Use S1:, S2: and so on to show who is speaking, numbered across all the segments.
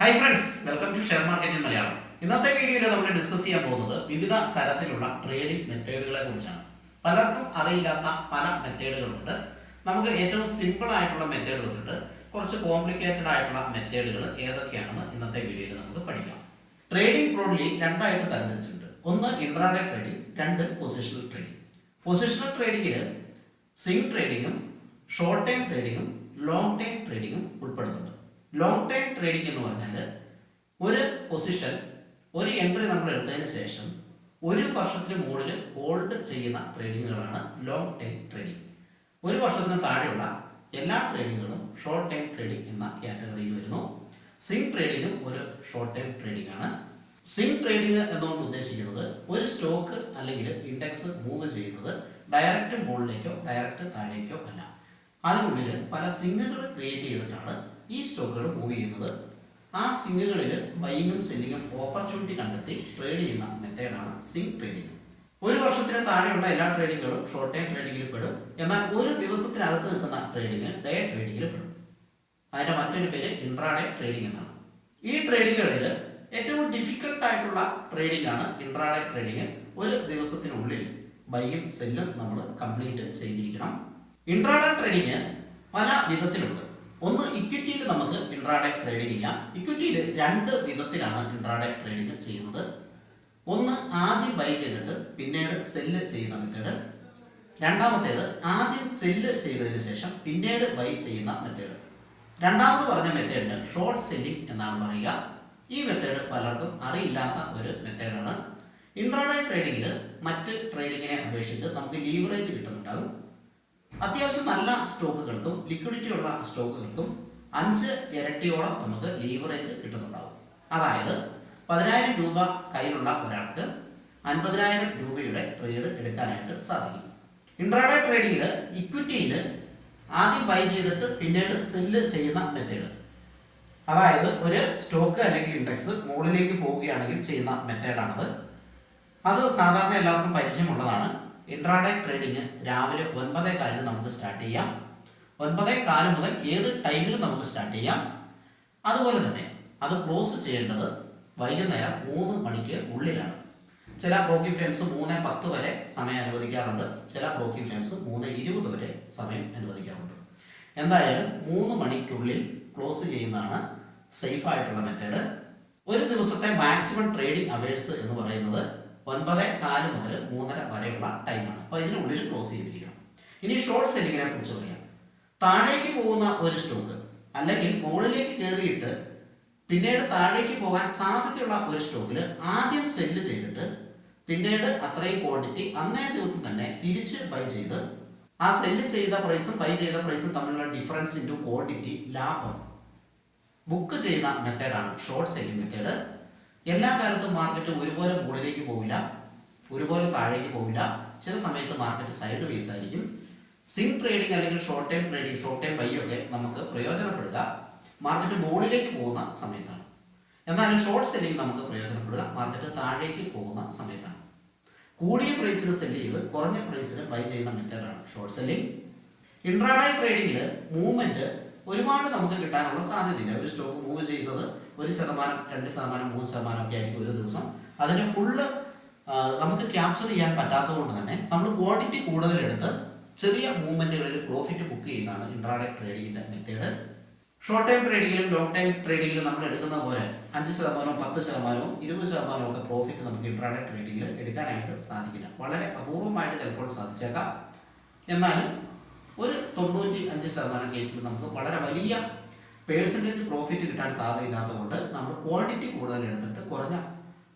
S1: Hi friends, welcome to Share Market in Malayalam. ഇന്നത്തെ വീഡിയോയിൽ നമ്മൾ ഡിസ്കസ് ചെയ്യാൻ പോകുന്നത് വിവിധ തരത്തിലുള്ള ട്രേഡിംഗ് മെത്തേഡുകളെ കുറിച്ചാണ്. പലർക്കും അറിയില്ലാത്ത പല മെത്തേഡുകളുണ്ട്. നമുക്ക് ഏറ്റവും സിമ്പിൾ ആയിട്ടുള്ള മെത്തേഡ് തൊട്ടിട്ട് കുറച്ച് കോംപ്ലിക്കേറ്റഡ് ആയിട്ടുള്ള മെത്തേഡുകൾ ഏതൊക്കെയാണെന്ന് ഇന്നത്തെ വീഡിയോയിൽ നമുക്ക് പഠിക്കാം. ട്രേഡിംഗ് ബ്രോഡ്ലി രണ്ടായിട്ട് തരംതിരിച്ചിട്ടുണ്ട്. ഒന്ന് ഇൻട്രാഡേ ട്രേഡിംഗ്, രണ്ട് പൊസിഷണൽ ട്രേഡിംഗ്. പൊസിഷണൽ ട്രേഡിംഗിൽ സ്വിംഗ് ട്രേഡിംഗും ഷോർട്ട് ടൈം ട്രേഡിംഗും ലോങ് ടൈം ട്രേഡിംഗും ഉൾപ്പെടുന്നുണ്ട്. ലോങ് ടൈം ട്രേഡിംഗ് എന്ന് പറഞ്ഞാൽ ഒരു പൊസിഷൻ ഒരു എൻട്രി നമ്മൾ എടുത്തതിന് ശേഷം ഒരു വർഷത്തിന് മുകളിൽ ഹോൾഡ് ചെയ്യുന്ന ട്രേഡിങ്ങുകളാണ് ലോങ് ടൈം ട്രേഡിംഗ്. ഒരു വർഷത്തിന് താഴെയുള്ള എല്ലാ ട്രേഡിങ്ങുകളും ഷോർട്ട് ടൈം ട്രേഡിംഗ് എന്ന കാറ്റഗറിയിൽ വരുന്നു. സ്വിംഗ് ട്രേഡിംഗും ഒരു ഷോർട്ട് ടൈം ട്രേഡിംഗ് ആണ്. സ്വിംഗ് ട്രേഡിംഗ് എന്നുകൊണ്ട് ഉദ്ദേശിക്കുന്നത് ഒരു സ്റ്റോക്ക് അല്ലെങ്കിൽ ഇൻഡെക്സ് മൂവ് ചെയ്യുന്നത് ഡയറക്റ്റ് മുകളിലേക്കോ ഡയറക്റ്റ് താഴേക്കോ അല്ല. അതിനുള്ളിൽ പല സിങ്ങുകൾ ക്രിയേറ്റ് ചെയ്തിട്ടാണ് ഈ സ്റ്റോക്കുകൾ മൂവ് ചെയ്യുന്നത്. ആ സിങ്ങുകളിൽ ബൈയിങ്ങും സെല്ലിങ്ങും ഓപ്പർച്യൂണിറ്റി കണ്ടെത്തി ട്രേഡ് ചെയ്യുന്ന മെത്തേഡാണ് സ്വിംഗ് ട്രേഡിംഗ്. ഒരു വർഷത്തിന് താഴെയുള്ള എല്ലാ ട്രേഡിങ്ങുകളും ഷോർട്ട് ടൈം ട്രേഡിങ്ങിൽ പെടും. എന്നാൽ ഒരു ദിവസത്തിനകത്ത് നിൽക്കുന്ന ട്രേഡിങ് ഡേ ട്രേഡിങ്ങിൽ പെടും. അതിൻ്റെ മറ്റൊരു പേര് ഇൻട്രാഡേ ട്രേഡിംഗ് എന്നാണ്. ഈ ട്രേഡിങ്ങുകളിൽ ഏറ്റവും ഡിഫിക്കൽട്ട് ആയിട്ടുള്ള ട്രേഡിംഗ് ആണ് ഇൻട്രാഡേ ട്രേഡിംഗ്. ഒരു ദിവസത്തിനുള്ളിൽ ബൈയും സെല്ലും നമ്മൾ കംപ്ലീറ്റ് ചെയ്തിരിക്കണം. ഇൻട്രാഡേ ട്രേഡിംഗ് പല വിധത്തിലുണ്ട്. ഒന്ന്, ഇക്വിറ്റിയിൽ നമുക്ക് ഇൻട്രാഡേ ട്രേഡിംഗ് ചെയ്യാം. ഇക്വിറ്റിയിൽ രണ്ട് വിധത്തിലാണ് ഇൻട്രാഡേ ട്രേഡിംഗ് ചെയ്യുന്നത്. ഒന്ന്, ആദ്യം ബൈ ചെയ്തിട്ട് പിന്നീട് സെല്ല് ചെയ്യുന്ന മെത്തേഡ്. രണ്ടാമത്തേത്, ആദ്യം സെല്ല് ചെയ്തതിന് ശേഷം പിന്നീട് ബൈ ചെയ്യുന്ന മെത്തേഡ്. രണ്ടാമത് പറഞ്ഞ മെത്തേഡിന് ഷോർട്ട് സെല്ലിംഗ് എന്നാണ് പറയുക. ഈ മെത്തേഡ് പലർക്കും അറിയില്ലാത്ത ഒരു മെത്തേഡാണ്. ഇൻട്രാഡേ ട്രേഡിങ്ങിൽ മറ്റ് ട്രേഡിങ്ങിനെ അപേക്ഷിച്ച് നമുക്ക് ലീവറേജ് കിട്ടുന്നുണ്ടാകും. അത്യാവശ്യം നല്ല സ്റ്റോക്കുകൾക്കും ലിക്വിഡിറ്റി ഉള്ള സ്റ്റോക്കുകൾക്കും 5 ഇരട്ടിയോളം നമുക്ക് ലീവറേജ് കിട്ടുന്നുണ്ടാകും. അതായത് 10,000 രൂപ കയ്യിലുള്ള ഒരാൾക്ക് 50,000 രൂപയുടെ ട്രേഡ് എടുക്കാനായിട്ട് സാധിക്കും. ഇൻട്രാഡേ ട്രേഡിങ്ങിൽ ഇക്വിറ്റിയിൽ ആദ്യം ബൈ ചെയ്തിട്ട് പിന്നീട് സെല്ല് ചെയ്യുന്ന മെത്തേഡ്, അതായത് ഒരു സ്റ്റോക്ക് അല്ലെങ്കിൽ ഇൻഡെക്സ് മുകളിലേക്ക് പോവുകയാണെങ്കിൽ ചെയ്യുന്ന മെത്തേഡാണത്. അത് സാധാരണ എല്ലാവർക്കും പരിചയമുള്ളതാണ്. ഇൻട്രാഡേ ട്രേഡിങ് രാവിലെ 9:15 നമുക്ക് സ്റ്റാർട്ട് ചെയ്യാം. 9:15 മുതൽ ഏത് ടൈമിലും നമുക്ക് സ്റ്റാർട്ട് ചെയ്യാം. അതുപോലെ തന്നെ അത് ക്ലോസ് ചെയ്യേണ്ടത് വൈകുന്നേരം 3 മണിക്ക് ഉള്ളിലാണ്. ചില ബ്രോക്കിംഗ് ഫേംസ് 3:10 വരെ സമയം അനുവദിക്കാറുണ്ട്. ചില ബ്രോക്കിംഗ് ഫേംസ് 3:20 വരെ സമയം അനുവദിക്കാറുണ്ട്. എന്തായാലും 3 മണിക്കുള്ളിൽ ക്ലോസ് ചെയ്യുന്നതാണ് സേഫ് ആയിട്ടുള്ള മെത്തേഡ്. ഒരു ദിവസത്തെ മാക്സിമം ട്രേഡിംഗ് അവേഴ്സ് എന്ന് പറയുന്നത് 9:15 മുതൽ 3:30 വരെയുള്ള ടൈമാണ്. അപ്പോൾ ഇതിനുള്ളിൽ ക്ലോസ് ചെയ്തിരിക്കണം. ഇനി ഷോർട്ട് സെല്ലിങ്ങിനെ കുറിച്ച് പറയാം. താഴേക്ക് പോകുന്ന ഒരു സ്റ്റോക്ക് അല്ലെങ്കിൽ മുകളിലേക്ക് കയറിയിട്ട് പിന്നീട് താഴേക്ക് പോകാൻ സാധ്യതയുള്ള ഒരു സ്റ്റോക്കിൽ ആദ്യം സെല്ല് ചെയ്തിട്ട് പിന്നീട് അത്രയും ക്വാണ്ടിറ്റി അന്നേ ദിവസം തന്നെ തിരിച്ച് ബൈ ചെയ്ത് ആ സെല്ല് ചെയ്ത പ്രൈസും ബൈ ചെയ്ത പ്രൈസും തമ്മിലുള്ള ഡിഫറൻസ് ഇൻറ്റു ക്വാണ്ടിറ്റി ലാഭം ബുക്ക് ചെയ്യുന്ന മെത്തേഡാണ് ഷോർട്ട് സെല്ലിംഗ് മെത്തേഡ്. എല്ലാ കാലത്തും മാർക്കറ്റ് ഒരുപോലെ മുകളിലേക്ക് പോവില്ല, ഒരുപോലെ താഴേക്ക് പോവില്ല. ചില സമയത്ത് മാർക്കറ്റ് സൈഡ് വേസ് ആയിരിക്കും. സ്വിംഗ് ട്രേഡിംഗ് അല്ലെങ്കിൽ short time trading, short time buy ഒക്കെ നമുക്ക് പ്രയോജനപ്പെടുക മാർക്കറ്റ് മുകളിലേക്ക് പോകുന്ന സമയത്താണ്. എന്നാലും ഷോർട്ട് സെല്ലിംഗ് നമുക്ക് പ്രയോജനപ്പെടുക മാർക്കറ്റ് താഴേക്ക് പോകുന്ന സമയത്താണ്. കൂടിയ പ്രൈസിന് സെല്ല് ചെയ്ത് കുറഞ്ഞ പ്രൈസിന് ബൈ ചെയ്യുന്ന മെത്തേഡാണ് ഷോർട്ട് സെല്ലിംഗ്. ഇൻട്രാഡേ ട്രേഡിങ്ങിൽ മൂവ്മെന്റ് ഒരുപാട് നമുക്ക് കിട്ടാനുള്ള സാധ്യതയില്ല. ഒരു സ്റ്റോക്ക് മൂവ് ചെയ്യുന്നത് 1%, 2%, 3% ഒക്കെ ആയിരിക്കും ഒരു ദിവസം. അതിൻ്റെ ഫുള്ള് നമുക്ക് ക്യാപ്ചർ ചെയ്യാൻ പറ്റാത്തത് കൊണ്ട് തന്നെ നമ്മൾ ക്വാണ്ടിറ്റി കൂടുതലെടുത്ത് ചെറിയ മൂവ്മെൻറ്റുകളിൽ പ്രോഫിറ്റ് ബുക്ക് ചെയ്യുന്നതാണ് ഇൻട്രാഡേ ട്രേഡിങ്ങിൻ്റെ മെത്തേഡ്. ഷോർട്ട് ടൈം ട്രേഡിങ്ങിലും ലോങ് ടൈം ട്രേഡിങ്ങിലും നമ്മൾ എടുക്കുന്ന പോലെ 5%, 10%, 20% ഒക്കെ പ്രോഫിറ്റ് നമുക്ക് ഇൻട്രാഡേ ട്രേഡിങ്ങിൽ എടുക്കാനായിട്ട് സാധിക്കില്ല. വളരെ അപൂർവമായിട്ട് ചിലപ്പോൾ സാധിച്ചേക്കാം. എന്നാലും ഒരു 95% കേസിൽ നമുക്ക് വളരെ വലിയ പേഴ്സൻറ്റേജ് പ്രോഫിറ്റ് കിട്ടാൻ സാധ്യതയില്ലാത്തതുകൊണ്ട് നമ്മൾ ക്വാണ്ടിറ്റി കൂടുതൽ എടുത്തിട്ട് കുറഞ്ഞ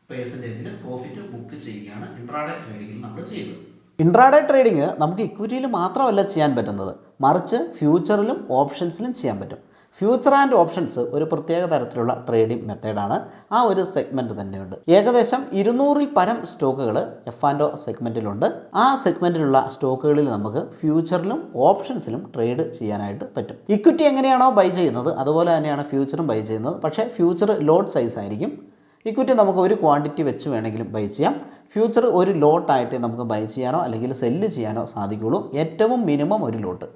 S1: പേഴ്സൻറ്റേജിൽ പ്രോഫിറ്റ് ബുക്ക് ചെയ്യുകയാണ് ഇൻട്രാഡേ ട്രേഡിങ്ങിൽ നമ്മൾ ചെയ്തത്.
S2: ഇൻട്രാഡേ ട്രേഡിംഗ് നമുക്ക് ഇക്വിറ്റിയിൽ മാത്രമല്ല ചെയ്യാൻ പറ്റുന്നത്, മറിച്ച് ഫ്യൂച്ചറിലും ഓപ്ഷൻസിലും ചെയ്യാൻ പറ്റും. ഫ്യൂച്ചർ ആൻഡ് ഓപ്ഷൻസ് ഒരു പ്രത്യേക തരത്തിലുള്ള ട്രേഡിംഗ് മെത്തേഡാണ്. ആ ഒരു സെഗ്മെൻറ്റ് തന്നെയുണ്ട്. ഏകദേശം 200-ൽ പരം സ്റ്റോക്കുകൾ F&O സെഗ്മെൻറ്റിലുണ്ട്. ആ സെഗ്മെൻറ്റിലുള്ള സ്റ്റോക്കുകളിൽ നമുക്ക് ഫ്യൂച്ചറിലും ഓപ്ഷൻസിലും ട്രേഡ് ചെയ്യാനായിട്ട് പറ്റും. ഇക്വിറ്റി എങ്ങനെയാണോ ബൈ ചെയ്യുന്നത് അതുപോലെ തന്നെയാണ് ഫ്യൂച്ചറും ബൈ ചെയ്യുന്നത്. പക്ഷേ ഫ്യൂച്ചർ ലോട്ട് സൈസ് ആയിരിക്കും. ഇക്വിറ്റി നമുക്ക് ഒരു ക്വാണ്ടിറ്റി വെച്ച് വേണമെങ്കിലും ബൈ ചെയ്യാം. ഫ്യൂച്ചർ ഒരു ലോട്ടായിട്ട് നമുക്ക് ബൈ ചെയ്യാനോ അല്ലെങ്കിൽ സെല്ല് ചെയ്യാനോ സാധിക്കുകയുള്ളൂ. ഏറ്റവും മിനിമം ഒരു ലോട്ട്.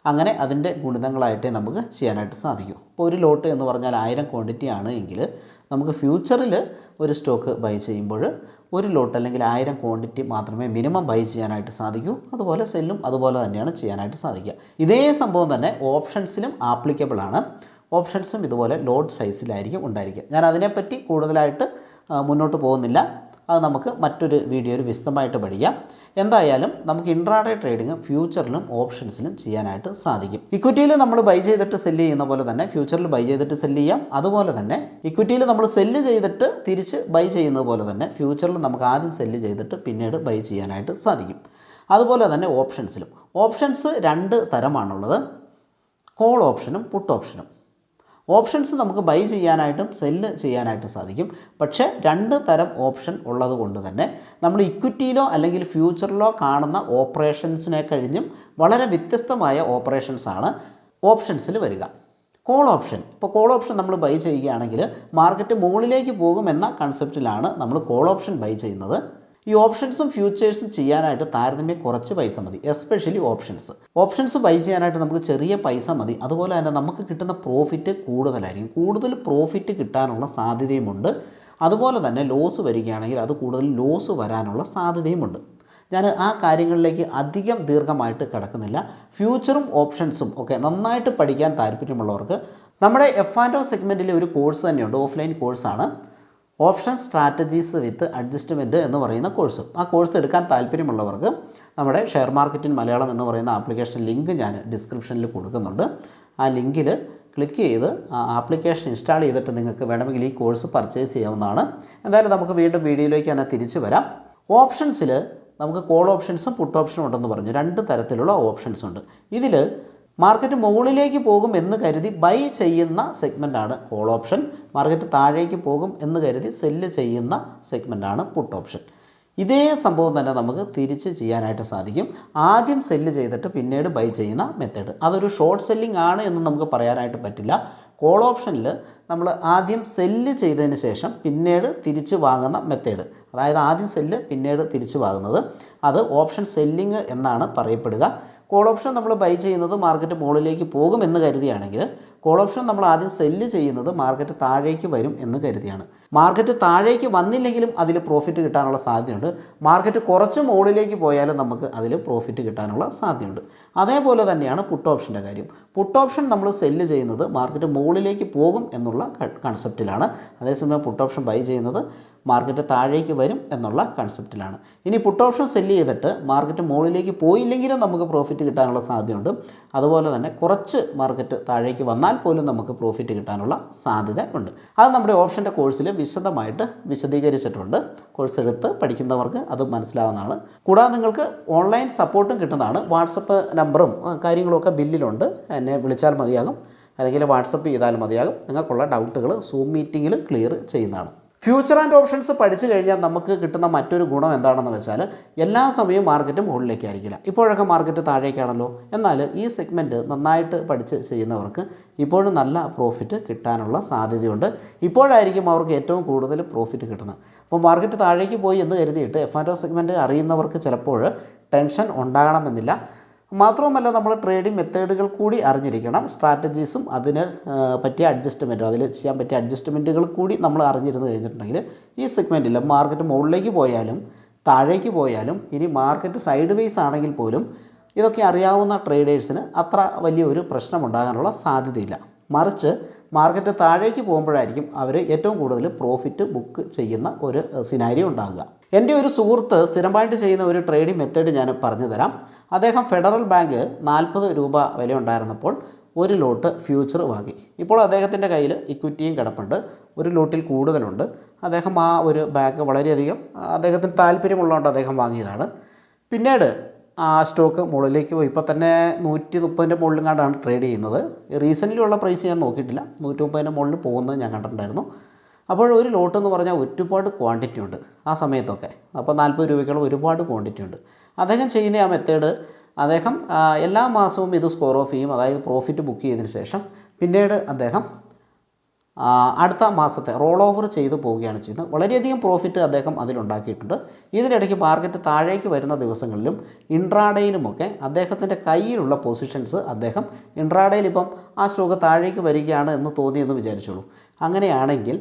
S2: അങ്ങനെ അതിൻ്റെ ഗുണിതങ്ങളായിട്ടേ നമുക്ക് ചെയ്യാനായിട്ട് സാധിക്കൂ. ഇപ്പോൾ ഒരു ലോട്ട് എന്ന് പറഞ്ഞാൽ 1000 ക്വാണ്ടിറ്റി ആണ് എങ്കിൽ നമുക്ക് ഫ്യൂച്ചറിൽ ഒരു സ്റ്റോക്ക് ബൈ ചെയ്യുമ്പോൾ ഒരു ലോട്ട് അല്ലെങ്കിൽ 1000 ക്വാണ്ടിറ്റി മാത്രമേ മിനിമം ബൈ ചെയ്യാനായിട്ട് സാധിക്കൂ. അതുപോലെ സെല്ലും അതുപോലെ തന്നെയാണ് ചെയ്യാനായിട്ട് സാധിക്കുക. ഇതേ സംഭവം തന്നെ ഓപ്ഷൻസിലും ആപ്ലിക്കബിൾ ആണ്. ഓപ്ഷൻസും ഇതുപോലെ ലോട്ട് സൈസിലായിരിക്കും ഉണ്ടായിരിക്കുക. ഞാൻ അതിനെപ്പറ്റി കൂടുതലായിട്ട് മുന്നോട്ട് പോകുന്നില്ല. അത് നമുക്ക് മറ്റൊരു വീഡിയോയിൽ വിശദമായിട്ട് പഠിക്കാം. എന്തായാലും നമുക്ക് ഇൻട്രാഡേ ട്രേഡിംഗ് ഫ്യൂച്ചറിലും ഓപ്ഷൻസിലും ചെയ്യാനായിട്ട് സാധിക്കും. ഇക്വിറ്റിയിൽ നമ്മൾ ബൈ ചെയ്തിട്ട് സെല്ല് ചെയ്യുന്ന പോലെ തന്നെ ഫ്യൂച്ചറിൽ ബൈ ചെയ്തിട്ട് സെല്ല് ചെയ്യാം. അതുപോലെ തന്നെ ഇക്വിറ്റിയിൽ നമ്മൾ സെല്ല് ചെയ്തിട്ട് തിരിച്ച് ബൈ ചെയ്യുന്നത് പോലെ തന്നെ ഫ്യൂച്ചറിൽ നമുക്ക് ആദ്യം സെല്ല് ചെയ്തിട്ട് പിന്നീട് ബൈ ചെയ്യാനായിട്ട് സാധിക്കും. അതുപോലെ തന്നെ ഓപ്ഷൻസ് 2 തരമാണുള്ളത്, കോൾ ഓപ്ഷനും പുട്ട് ഓപ്ഷനും. ഓപ്ഷൻസ് നമുക്ക് ബൈ ചെയ്യാനായിട്ടും സെല്ല് ചെയ്യാനായിട്ടും സാധിക്കും. പക്ഷേ 2 തരം ഓപ്ഷൻ ഉള്ളത് കൊണ്ട് തന്നെ നമ്മൾ ഇക്വിറ്റിയിലോ അല്ലെങ്കിൽ ഫ്യൂച്ചറിലോ കാണുന്ന ഓപ്പറേഷൻസിനെ കഴിഞ്ഞും വളരെ വ്യത്യസ്തമായ ഓപ്പറേഷൻസാണ് ഓപ്ഷൻസിൽ വരിക. കോൾ ഓപ്ഷൻ നമ്മൾ ബൈ ചെയ്യുകയാണെങ്കിൽ മാർക്കറ്റ് മുകളിലേക്ക് പോകുമെന്ന കൺസെപ്റ്റിലാണ് നമ്മൾ കോൾ ഓപ്ഷൻ ബൈ ചെയ്യുന്നത്. ഈ ഓപ്ഷൻസും ഫ്യൂച്ചേഴ്സും ചെയ്യാനായിട്ട് താരതമ്യം കുറച്ച് പൈസ മതി. എസ്പെഷ്യലി ഓപ്ഷൻസ് ബൈ ചെയ്യാനായിട്ട് നമുക്ക് ചെറിയ പൈസ മതി. അതുപോലെ തന്നെ നമുക്ക് കിട്ടുന്ന പ്രോഫിറ്റ് കൂടുതലായിരിക്കും. കൂടുതൽ പ്രോഫിറ്റ് കിട്ടാനുള്ള സാധ്യതയുമുണ്ട്. അതുപോലെ തന്നെ ലോസ് വരികയാണെങ്കിൽ അത് കൂടുതൽ ലോസ് വരാനുള്ള സാധ്യതയുമുണ്ട്. ഞാൻ ആ കാര്യങ്ങളിലേക്ക് അധികം ദീർഘമായിട്ട് കിടക്കുന്നില്ല. ഫ്യൂച്ചറും ഓപ്ഷൻസും ഒക്കെ നന്നായിട്ട് പഠിക്കാൻ താല്പര്യമുള്ളവർക്ക് നമ്മുടെ F&O സെഗ്മെൻറ്റിലെ ഒരു കോഴ്സ് തന്നെയുണ്ട്. ഓഫ്ലൈൻ കോഴ്സാണ്, ഓപ്ഷൻ സ്ട്രാറ്റജീസ് വിത്ത് അഡ്ജസ്റ്റ്മെൻറ്റ് എന്ന് പറയുന്ന കോഴ്സ്. ആ കോഴ്സ് എടുക്കാൻ താല്പര്യമുള്ളവർക്ക് നമ്മുടെ ഷെയർ മാർക്കറ്റ് ഇൻ മലയാളം എന്ന് പറയുന്ന ആപ്ലിക്കേഷൻ ലിങ്ക് ഞാൻ ഡിസ്ക്രിപ്ഷനിൽ കൊടുക്കുന്നുണ്ട്. ആ ലിങ്കിൽ ക്ലിക്ക് ചെയ്ത് ആ ആപ്ലിക്കേഷൻ ഇൻസ്റ്റാൾ ചെയ്തിട്ട് നിങ്ങൾക്ക് വേണമെങ്കിൽ ഈ കോഴ്സ് പർച്ചേസ് ചെയ്യാവുന്നതാണ്. എന്തായാലും നമുക്ക് വീണ്ടും വീഡിയോയിലേക്ക് തന്നെ തിരിച്ചു വരാം. ഓപ്ഷൻസിൽ നമുക്ക് കോൾ ഓപ്ഷൻസും പുട്ട് ഓപ്ഷനും ഉണ്ടെന്ന് പറഞ്ഞു. 2 തരത്തിലുള്ള ഓപ്ഷൻസ് ഉണ്ട്. ഇതിൽ മാർക്കറ്റ് മുകളിലേക്ക് പോകും എന്ന് കരുതി ബൈ ചെയ്യുന്ന സെഗ്മെൻറ്റാണ് കോൾ ഓപ്ഷൻ. മാർക്കറ്റ് താഴേക്ക് പോകും എന്ന് കരുതി സെല്ല് ചെയ്യുന്ന സെഗ്മെൻറ്റാണ് പുട്ട് ഓപ്ഷൻ. ഇതേ സംഭവം തന്നെ നമുക്ക് തിരിച്ച് ചെയ്യാനായിട്ട് സാധിക്കും. ആദ്യം സെല്ല് ചെയ്തിട്ട് പിന്നീട് ബൈ ചെയ്യുന്ന മെത്തേഡ്, അതൊരു ഷോർട്ട് സെല്ലിംഗ് ആണ് എന്ന് നമുക്ക് പറയാനായിട്ട് പറ്റില്ല. കോൾ ഓപ്ഷനിൽ നമ്മൾ ആദ്യം സെല്ല് ചെയ്തതിന് ശേഷം പിന്നീട് തിരിച്ച് വാങ്ങുന്ന മെത്തേഡ്, അതായത് ആദ്യം സെല്ല് പിന്നീട് തിരിച്ച് വാങ്ങുന്നത്, അത് ഓപ്ഷൻ സെല്ലിംഗ് എന്നാണ് പറയപ്പെടുക. കോൾ ഓപ്ഷൻ നമ്മൾ ബൈ ചെയ്യുന്നത് മാർക്കറ്റ് മുകളിലേക്ക് പോകും എന്ന് കരുതിയാണെങ്കിൽ, കോൾ ഓപ്ഷൻ നമ്മൾ ആദ്യം സെല്ല് ചെയ്യുന്നത് മാർക്കറ്റ് താഴേക്ക് വരും എന്ന് കരുതിയാണ്. മാർക്കറ്റ് താഴേക്ക് വന്നില്ലെങ്കിലും അതിൽ പ്രോഫിറ്റ് കിട്ടാനുള്ള സാധ്യതയുണ്ട്. മാർക്കറ്റ് കുറച്ച് മുകളിലേക്ക് പോയാലും നമുക്ക് അതിൽ പ്രോഫിറ്റ് കിട്ടാനുള്ള സാധ്യതയുണ്ട്. അതേപോലെ തന്നെയാണ് പുട്ട് ഓപ്ഷൻ്റെ കാര്യം. പുട്ട് ഓപ്ഷൻ നമ്മൾ സെല്ല് ചെയ്യുന്നത് മാർക്കറ്റ് മുകളിലേക്ക് പോകും എന്നുള്ള കൺസെപ്റ്റിലാണ്. അതേസമയം പുട്ട് ഓപ്ഷൻ ബൈ ചെയ്യുന്നത് മാർക്കറ്റ് താഴേക്ക് വരും എന്നുള്ള കൺസെപ്റ്റിലാണ്. ഇനി പുട്ട് ഓപ്ഷൻ സെല്ല് ചെയ്തിട്ട് മാർക്കറ്റ് മുകളിലേക്ക് പോയില്ലെങ്കിലും നമുക്ക് പ്രോഫിറ്റ് കിട്ടാനുള്ള സാധ്യതയുണ്ട്. അതുപോലെ തന്നെ കുറച്ച് മാർക്കറ്റ് താഴേക്ക് വന്നാൽ പോലും നമുക്ക് പ്രോഫിറ്റ് കിട്ടാനുള്ള സാധ്യത ഉണ്ട്. അത് നമ്മുടെ ഓപ്ഷൻ്റെ കോഴ്സിൽ വിശദമായിട്ട് വിശദീകരിച്ചിട്ടുണ്ട്. കോഴ്സ് എടുത്ത് പഠിക്കുന്നവർക്ക് അത് മനസ്സിലാവുന്നതാണ്. കൂടാതെ നിങ്ങൾക്ക് ഓൺലൈൻ സപ്പോർട്ടും കിട്ടുന്നതാണ്. വാട്സപ്പ് നമ്പറും കാര്യങ്ങളൊക്കെ ബില്ലിലുണ്ട്. എന്നെ വിളിച്ചാൽ മതിയാകും, അല്ലെങ്കിൽ വാട്സപ്പ് ചെയ്താൽ മതിയാകും. നിങ്ങൾക്കുള്ള ഡൗട്ടുകൾ സൂം മീറ്റിങ്ങിൽ ക്ലിയർ ചെയ്യുന്നതാണ്. ഫ്യൂച്ചർ ആൻഡ് ഓപ്ഷൻസ് പഠിച്ചു കഴിഞ്ഞാൽ നമുക്ക് കിട്ടുന്ന മറ്റൊരു ഗുണം എന്താണെന്ന് വെച്ചാൽ, എല്ലാ സമയവും മാർക്കറ്റ് മുകളിലേക്ക് ആയിരിക്കില്ല. ഇപ്പോഴൊക്കെ മാർക്കറ്റ് താഴേക്കാണല്ലോ. എന്നാൽ ഈ സെഗ്മെൻറ്റ് നന്നായിട്ട് പഠിച്ച് ചെയ്യുന്നവർക്ക് ഇപ്പോഴും നല്ല പ്രോഫിറ്റ് കിട്ടാനുള്ള സാധ്യതയുണ്ട്. ഇപ്പോഴായിരിക്കും അവർക്ക് ഏറ്റവും കൂടുതൽ പ്രോഫിറ്റ് കിട്ടുന്നത്. അപ്പോൾ മാർക്കറ്റ് താഴേക്ക് പോയി എന്ന് കരുതിയിട്ട് F&O സെഗ്മെൻറ്റ് അറിയുന്നവർക്ക് ചിലപ്പോൾ ടെൻഷൻ ഉണ്ടാകണമെന്നില്ല. മാത്രവുമല്ല, നമ്മൾ ട്രേഡിംഗ് മെത്തേഡുകൾ കൂടി അറിഞ്ഞിരിക്കണം. സ്ട്രാറ്റജീസും അതിന് പറ്റിയ അഡ്ജസ്റ്റ്മെൻറ്റും, അതിൽ ചെയ്യാൻ പറ്റിയ അഡ്ജസ്റ്റ്മെൻറ്റുകൾ കൂടി നമ്മൾ അറിഞ്ഞിരുന്നു കഴിഞ്ഞിട്ടുണ്ടെങ്കിൽ ഈ സെഗ്മെൻറ്റിൽ മാർക്കറ്റ് മുകളിലേക്ക് പോയാലും താഴേക്ക് പോയാലും, ഇനി മാർക്കറ്റ് സൈഡ് വേസ് ആണെങ്കിൽ പോലും, ഇതൊക്കെ അറിയാവുന്ന ട്രേഡേഴ്സിന് അത്ര വലിയൊരു പ്രശ്നമുണ്ടാകാനുള്ള സാധ്യതയില്ല. മറിച്ച് മാർക്കറ്റ് താഴേക്ക് പോകുമ്പോഴായിരിക്കും അവർ ഏറ്റവും കൂടുതൽ പ്രോഫിറ്റ് ബുക്ക് ചെയ്യുന്ന ഒരു സിനാരിയോ ഉണ്ടാകുക. എൻ്റെ ഒരു സുഹൃത്ത് സ്ഥിരമായിട്ട് ചെയ്യുന്ന ഒരു ട്രേഡിംഗ് മെത്തേഡ് ഞാൻ പറഞ്ഞു തരാം. അദ്ദേഹം ഫെഡറൽ ബാങ്ക് 40 രൂപ വില ഉണ്ടായിരുന്നപ്പോൾ ഒരു ലോട്ട് ഫ്യൂച്ചർ വാങ്ങി. ഇപ്പോൾ അദ്ദേഹത്തിൻ്റെ കയ്യിൽ ഇക്വിറ്റിയും കിടപ്പുണ്ട്, ഒരു ലോട്ടിൽ കൂടുതലുണ്ട്. അദ്ദേഹം ആ ഒരു ബാങ്ക് വളരെയധികം അദ്ദേഹത്തിന് താല്പര്യമുള്ളതുകൊണ്ട് അദ്ദേഹം വാങ്ങിയതാണ്. പിന്നീട് ആ സ്റ്റോക്ക് മുകളിലേക്ക് പോയി. ഇപ്പോൾ തന്നെ 130ൻ്റെ മുകളിലെങ്ങാണ്ടാണ് ട്രേഡ് ചെയ്യുന്നത്. റീസെൻ്റ്ലി ഉള്ള പ്രൈസ് ഞാൻ നോക്കിയിട്ടില്ല. 130ൻ്റെ മുകളിൽ പോകുന്നത് ഞാൻ കണ്ടിട്ടുണ്ടായിരുന്നു. അപ്പോൾ ഒരു ലോട്ട് എന്ന് പറഞ്ഞാൽ ഒരുപാട് ക്വാണ്ടിറ്റി ഉണ്ട് ആ സമയത്തൊക്കെ. അപ്പോൾ 40 രൂപയ്ക്കുള്ള ഒരുപാട് ക്വാണ്ടിറ്റി ഉണ്ട്. അദ്ദേഹം ചെയ്യുന്ന ആ മെത്തേഡ്, അദ്ദേഹം എല്ലാ മാസവും ഇത് സ്കോർ ഓഫ് ചെയ്യും. അതായത് പ്രോഫിറ്റ് ബുക്ക് ചെയ്തതിന് ശേഷം പിന്നീട് അദ്ദേഹം അടുത്ത മാസത്തെ റോൾ ഓവർ ചെയ്ത് പോവുകയാണ് ചെയ്യുന്നത്. വളരെയധികം പ്രോഫിറ്റ് അദ്ദേഹം അതിലുണ്ടാക്കിയിട്ടുണ്ട്. ഇതിനിടയ്ക്ക് മാർക്കറ്റ് താഴേക്ക് വരുന്ന ദിവസങ്ങളിലും ഇൻട്രാഡേയിലുമൊക്കെ അദ്ദേഹത്തിൻ്റെ കയ്യിലുള്ള പൊസിഷൻസ് അദ്ദേഹം ഇൻട്രാഡേയിൽ ഇപ്പം ആ സ്റ്റോക്ക് താഴേക്ക് വരികയാണ് എന്ന് തോന്നിയെന്ന് വിചാരിച്ചോളൂ. അങ്ങനെയാണെങ്കിൽ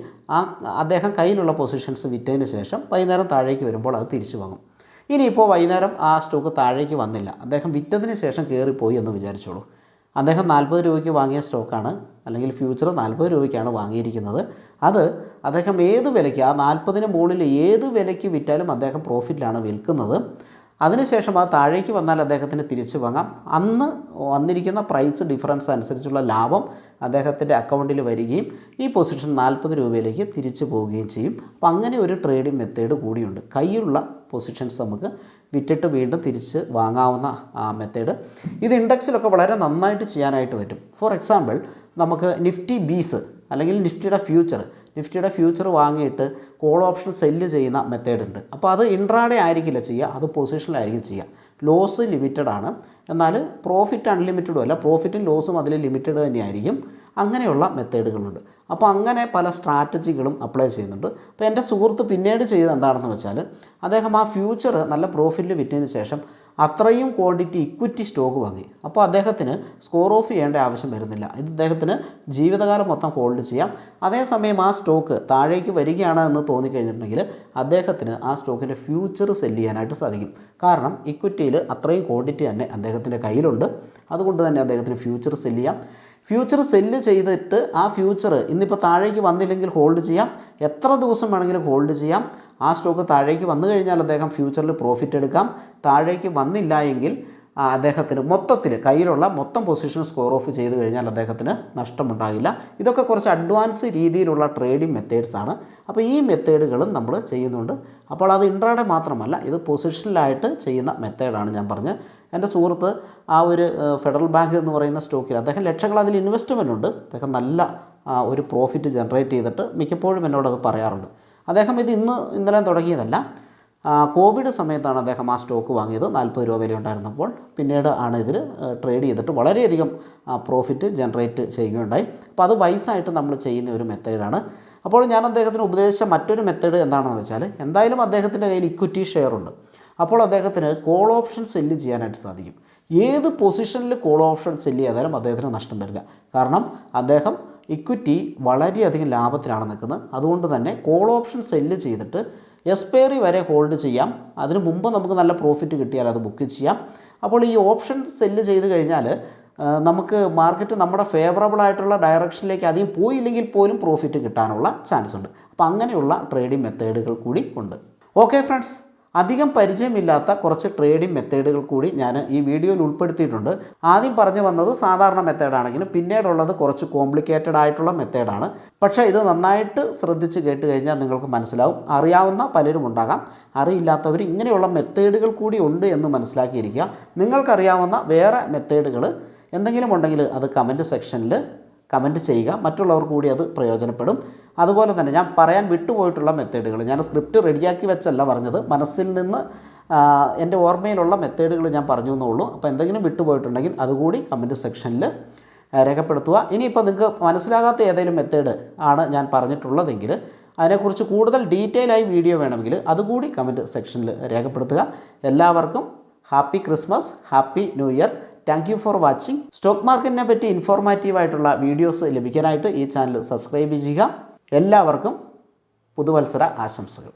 S2: അദ്ദേഹം കയ്യിലുള്ള പൊസിഷൻസ് വിറ്റതിന് ശേഷം വൈകുന്നേരം താഴേക്ക് വരുമ്പോൾ അത് തിരിച്ചു വാങ്ങും. ഇനിയിപ്പോൾ വൈകുന്നേരം ആ സ്റ്റോക്ക് താഴേക്ക് വന്നില്ല, അദ്ദേഹം വിറ്റതിന് ശേഷം കയറിപ്പോയി എന്ന് വിചാരിച്ചോളൂ. അദ്ദേഹം 40 രൂപയ്ക്ക് വാങ്ങിയ സ്റ്റോക്കാണ്, അല്ലെങ്കിൽ ഫ്യൂച്ചർ 40 രൂപയ്ക്കാണ് വാങ്ങിയിരിക്കുന്നത്. അത് അദ്ദേഹം ഏത് വിലയ്ക്ക്, ആ 40ന് മുകളിൽ ഏത് വിലയ്ക്ക് വിറ്റാലും അദ്ദേഹം പ്രോഫിറ്റിലാണ് വിൽക്കുന്നത്. അതിനുശേഷം അത് താഴേക്ക് വന്നാൽ അദ്ദേഹത്തിന് തിരിച്ചു വാങ്ങാം. അന്ന് വന്നിരിക്കുന്ന പ്രൈസ് ഡിഫറൻസ് അനുസരിച്ചുള്ള ലാഭം അദ്ദേഹത്തിൻ്റെ അക്കൗണ്ടിൽ വരികയും ഈ പൊസിഷൻ 40 രൂപയിലേക്ക് തിരിച്ചു പോവുകയും ചെയ്യും. അപ്പോൾ അങ്ങനെ ഒരു ട്രേഡിംഗ് മെത്തേഡ് കൂടിയുണ്ട്. കയ്യിലുള്ള പൊസിഷൻസ് നമുക്ക് വിറ്റിട്ട് വീണ്ടും തിരിച്ച് വാങ്ങാവുന്ന മെത്തേഡ്. ഇത് ഇൻഡെക്സിലൊക്കെ വളരെ നന്നായിട്ട് ചെയ്യാനായിട്ട് പറ്റും. ഫോർ എക്സാമ്പിൾ, നമുക്ക് നിഫ്റ്റി ബീസ് അല്ലെങ്കിൽ നിഫ്റ്റിയുടെ ഫ്യൂച്ചർ വാങ്ങിയിട്ട് കോൾ ഓപ്ഷൻ സെല്ല് ചെയ്യുന്ന മെത്തേഡ് ഉണ്ട്. അപ്പോൾ അത് ഇൻട്രാഡേ ആയിരിക്കില്ല ചെയ്യുക, അത് പൊസിഷനിലായിരിക്കും ചെയ്യുക. ലോസ് ലിമിറ്റഡ് ആണ്, എന്നാൽ പ്രോഫിറ്റ് അൺലിമിറ്റഡും അല്ല, പ്രോഫിറ്റും ലോസും അതിൽ ലിമിറ്റഡ് തന്നെയായിരിക്കും. അങ്ങനെയുള്ള മെത്തേഡുകളുണ്ട്. അപ്പോൾ അങ്ങനെ പല സ്ട്രാറ്റജികളും അപ്ലൈ ചെയ്യുന്നുണ്ട്. അപ്പോൾ എൻ്റെ സുഹൃത്ത് പിന്നീട് ചെയ്തത് എന്താണെന്ന് വെച്ചാൽ, അദ്ദേഹം ആ ഫ്യൂച്ചർ നല്ല പ്രോഫിറ്റിൽ വിറ്റതിന് ശേഷം അത്രയും ക്വാണ്ടിറ്റി ഇക്വിറ്റി സ്റ്റോക്ക് വാങ്ങി. അപ്പോൾ അദ്ദേഹത്തിന് സ്കോർ ഓഫ് ചെയ്യേണ്ട ആവശ്യം വരുന്നില്ല. ഇത് അദ്ദേഹത്തിന് ജീവിതകാലം മൊത്തം ഹോൾഡ് ചെയ്യാം. അതേസമയം ആ സ്റ്റോക്ക് താഴേക്ക് വരികയാണ് എന്ന് തോന്നിക്കഴിഞ്ഞിട്ടുണ്ടെങ്കിൽ അദ്ദേഹത്തിന് ആ സ്റ്റോക്കിൻ്റെ ഫ്യൂച്ചർ സെല്ല് ചെയ്യാനായിട്ട് സാധിക്കും. കാരണം ഇക്വിറ്റിയിൽ അത്രയും ക്വാണ്ടിറ്റി തന്നെ അദ്ദേഹത്തിൻ്റെ കയ്യിലുണ്ട്. അതുകൊണ്ട് തന്നെ അദ്ദേഹത്തിന് ഫ്യൂച്ചർ സെല്ല് ചെയ്യാം. ഫ്യൂച്ചർ സെല്ല് ചെയ്തിട്ട് ആ ഫ്യൂച്ചർ ഇന്നിപ്പോൾ താഴേക്ക് വന്നില്ലെങ്കിൽ ഹോൾഡ് ചെയ്യാം, എത്ര ദിവസം വേണമെങ്കിലും ഹോൾഡ് ചെയ്യാം. ആ സ്റ്റോക്ക് താഴേക്ക് വന്നു കഴിഞ്ഞാൽ അദ്ദേഹം ഫ്യൂച്ചറിൽ പ്രോഫിറ്റ് എടുക്കാം. താഴേക്ക് വന്നില്ല എങ്കിൽ അദ്ദേഹത്തിന് മൊത്തത്തിൽ കയ്യിലുള്ള മൊത്തം പൊസിഷൻ സ്കോർ ഓഫ് ചെയ്ത് കഴിഞ്ഞാൽ അദ്ദേഹത്തിന് നഷ്ടമുണ്ടാകില്ല. ഇതൊക്കെ കുറച്ച് അഡ്വാൻസ് രീതിയിലുള്ള ട്രേഡിംഗ് മെത്തേഡ്സാണ്. അപ്പോൾ ഈ മെത്തേഡുകളും നമ്മൾ ചെയ്യുന്നുണ്ട്. അപ്പോൾ അത് ഇൻട്രാഡേ മാത്രമല്ല, ഇത് പൊസിഷനിലായിട്ട് ചെയ്യുന്ന മെത്തേഡാണ് ഞാൻ പറഞ്ഞത്. എൻ്റെ സുഹൃത്ത് ആ ഒരു ഫെഡറൽ ബാങ്ക് എന്ന് പറയുന്ന സ്റ്റോക്കിൽ അദ്ദേഹം ലക്ഷങ്ങൾ അതിൽ ഇൻവെസ്റ്റ്മെൻ്റ് ഉണ്ട്. അദ്ദേഹം നല്ല ഒരു പ്രോഫിറ്റ് ജനറേറ്റ് ചെയ്തിട്ട് മിക്കപ്പോഴും എന്നോടത് പറയാറുണ്ട്. അദ്ദേഹം ഇത് ഇന്നലെ തുടങ്ങിയതല്ല, കോവിഡ് സമയത്താണ് അദ്ദേഹം ആ സ്റ്റോക്ക് വാങ്ങിയത്. 40 രൂപ വില ഉണ്ടായിരുന്നപ്പോൾ. പിന്നീട് ആണ് ഇതിൽ ട്രേഡ് ചെയ്തിട്ട് വളരെയധികം പ്രോഫിറ്റ് ജനറേറ്റ് ചെയ്യുകയുണ്ടായി. അപ്പോൾ അത് വൈസായിട്ട് നമ്മൾ ചെയ്യുന്ന ഒരു മെത്തേഡാണ്. അപ്പോൾ ഞാൻ അദ്ദേഹത്തിന് ഉപദേശിച്ച മറ്റൊരു മെത്തേഡ് എന്താണെന്ന് വെച്ചാൽ, എന്തായാലും അദ്ദേഹത്തിൻ്റെ കയ്യിൽ ഇക്വിറ്റി ഷെയർ ഉണ്ട്. അപ്പോൾ അദ്ദേഹത്തിന് കോൾ ഓപ്ഷൻ സെല്ല് ചെയ്യാനായിട്ട് സാധിക്കും. ഏത് പൊസിഷനിൽ കോൾ ഓപ്ഷൻ സെല്ല് ചെയ്താലും അദ്ദേഹത്തിന് നഷ്ടം വരില്ല. കാരണം അദ്ദേഹം ഇക്വിറ്റി വളരെയധികം ലാഭത്തിലാണ് നിൽക്കുന്നത്. അതുകൊണ്ട് തന്നെ കോൾ ഓപ്ഷൻ സെല്ല് ചെയ്തിട്ട് എക്സ്പയറി വരെ ഹോൾഡ് ചെയ്യാം. അതിന് മുമ്പ് നമുക്ക് നല്ല പ്രോഫിറ്റ് കിട്ടിയാൽ അത് ബുക്ക് ചെയ്യാം. അപ്പോൾ ഈ ഓപ്ഷൻ സെല്ല് ചെയ്ത് കഴിഞ്ഞാൽ നമുക്ക് മാർക്കറ്റ് നമ്മുടെ ഫേവറബിൾ ആയിട്ടുള്ള ഡയറക്ഷനിലേക്ക് അധികം പോയില്ലെങ്കിൽ പോലും പ്രോഫിറ്റ് കിട്ടാനുള്ള ചാൻസ് ഉണ്ട്. അപ്പോൾ അങ്ങനെയുള്ള ട്രേഡിംഗ് മെത്തേഡുകൾ കൂടി ഉണ്ട്. ഓക്കെ ഫ്രണ്ട്സ്, അധികം പരിചയമില്ലാത്ത കുറച്ച് ട്രേഡിംഗ് മെത്തേഡുകൾ കൂടി ഞാൻ ഈ വീഡിയോയിൽ ഉൾപ്പെടുത്തിയിട്ടുണ്ട്. ആദ്യം പറഞ്ഞു വന്നത് സാധാരണ മെത്തേഡാണെങ്കിലും പിന്നീടുള്ളത് കുറച്ച് കോംപ്ലിക്കേറ്റഡ് ആയിട്ടുള്ള മെത്തേഡാണ്. പക്ഷേ ഇത് നന്നായിട്ട് ശ്രദ്ധിച്ച് കേട്ട് കഴിഞ്ഞാൽ നിങ്ങൾക്ക് മനസ്സിലാവും. അറിയാവുന്ന പലരും ഉണ്ടാകാം, അറിയില്ലാത്തവർ ഇങ്ങനെയുള്ള മെത്തേഡുകൾ കൂടി ഉണ്ട് എന്ന് മനസ്സിലാക്കിയിരിക്കുക. നിങ്ങൾക്കറിയാവുന്ന വേറെ മെത്തേഡുകൾ എന്തെങ്കിലും ഉണ്ടെങ്കിൽ അത് കമൻറ്റ് സെക്ഷനിൽ കമൻറ്റ് ചെയ്യുക. മറ്റുള്ളവർ കൂടി അത് പ്രയോജനപ്പെടും. അതുപോലെ തന്നെ ഞാൻ പറയാൻ വിട്ടുപോയിട്ടുള്ള മെത്തേഡുകൾ, ഞാൻ സ്ക്രിപ്റ്റ് റെഡിയാക്കി വെച്ചല്ല പറഞ്ഞത്, മനസ്സിൽ നിന്ന് എൻ്റെ ഓർമ്മയിലുള്ള മെത്തേഡുകൾ ഞാൻ പറഞ്ഞു എന്നുള്ളൂ. അപ്പോൾ എന്തെങ്കിലും വിട്ടുപോയിട്ടുണ്ടെങ്കിൽ അതുകൂടി കമൻറ്റ് സെക്ഷനിൽ രേഖപ്പെടുത്തുക. ഇനിയിപ്പോൾ നിങ്ങൾക്ക് മനസ്സിലാകാത്ത ഏതെങ്കിലും മെത്തേഡ് ആണ് ഞാൻ പറഞ്ഞിട്ടുള്ളതെങ്കിൽ അതിനെക്കുറിച്ച് കൂടുതൽ ഡീറ്റെയിൽ ആയി വീഡിയോ വേണമെങ്കിൽ അതുകൂടി കമൻറ്റ് സെക്ഷനിൽ രേഖപ്പെടുത്തുക. എല്ലാവർക്കും happy Christmas, happy new year. Thank you for watching. Stock മാർക്കറ്റിനെ പറ്റി ഇൻഫോർമാറ്റീവായിട്ടുള്ള വീഡിയോസ് ലഭിക്കാനായിട്ട് ഈ ചാനൽ സബ്സ്ക്രൈബ് ചെയ്യുക. എല്ലാവർക്കും പുതുവത്സര ആശംസകൾ.